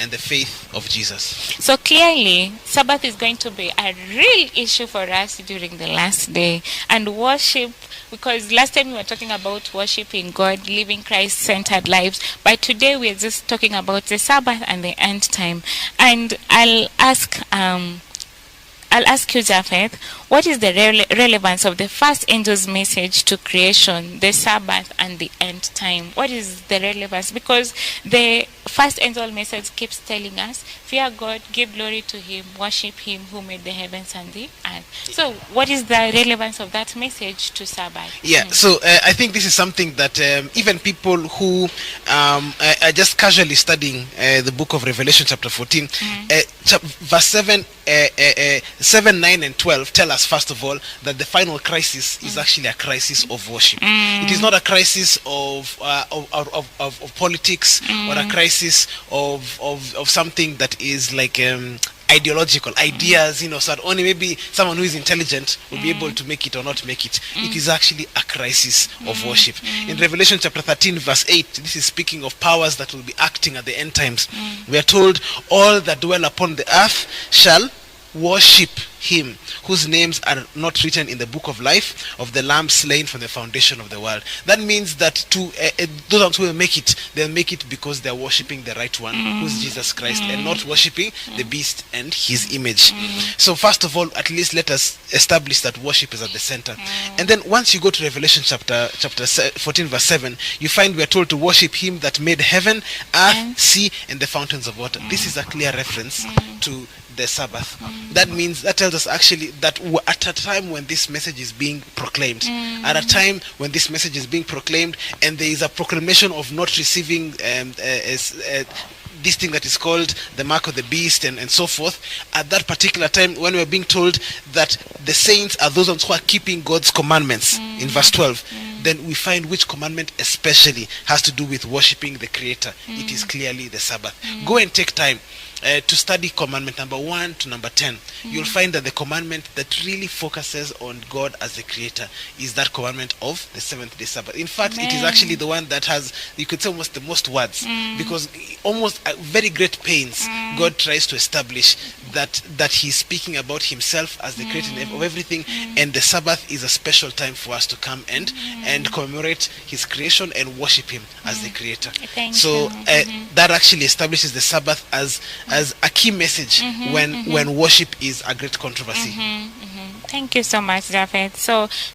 and the faith of Jesus. So clearly, Sabbath is going to be a real issue for us during the last day. And worship, because last time we were talking about worshiping God, living Christ-centered lives. But today we're just talking about the Sabbath and the end time. And I'll ask you, Japheth, what is the relevance of the first angel's message to creation, the Sabbath, and the end time? What is the relevance? Because the first angel message keeps telling us, fear God, give glory to Him, worship Him who made the heavens and the earth. So what is the relevance of that message to Sabbath? Yeah, so I think this is something that even people who are just casually studying the book of Revelation chapter 14, verse 7, 9, and 12 tell us, first of all, that the final crisis is actually a crisis of worship. It is not a crisis of politics or a crisis of something that is like ideological ideas, so that only maybe someone who is intelligent will be able to make it or not make it. It is actually a crisis of worship. In Revelation chapter 13 verse 8, this is speaking of powers that will be acting at the end times. We are told, all that dwell upon the earth shall worship Him whose names are not written in the book of life of the Lamb slain from the foundation of the world. That means that to those who will make it, they'll make it because they're worshiping the right one, who's Jesus Christ, and not worshiping the beast and his image. So first of all, at least let us establish that worship is at the center. And then once you go to Revelation chapter 14 verse 7, you find we are told to worship Him that made heaven, earth, sea, and the fountains of water. This is a clear reference to the Sabbath. That means, that tells us actually that at a time when this message is being proclaimed, and there is a proclamation of not receiving this thing that is called the mark of the beast and so forth, at that particular time when we're being told that the saints are those ones who are keeping God's commandments in verse 12, then we find which commandment especially has to do with worshiping the Creator. It is clearly the Sabbath. Go and take time to study commandment number 1 to number 10. You'll find that the commandment that really focuses on God as the Creator is that commandment of the seventh day Sabbath. In fact, it is actually the one that has, you could say, almost the most words, because almost at very great pains God tries to establish that He's speaking about Himself as the Creator of everything, and the Sabbath is a special time for us to come and commemorate His creation and worship Him as the Creator. So that actually establishes the Sabbath as a key message when worship is a great controversy. Thank you so much, Japheth. So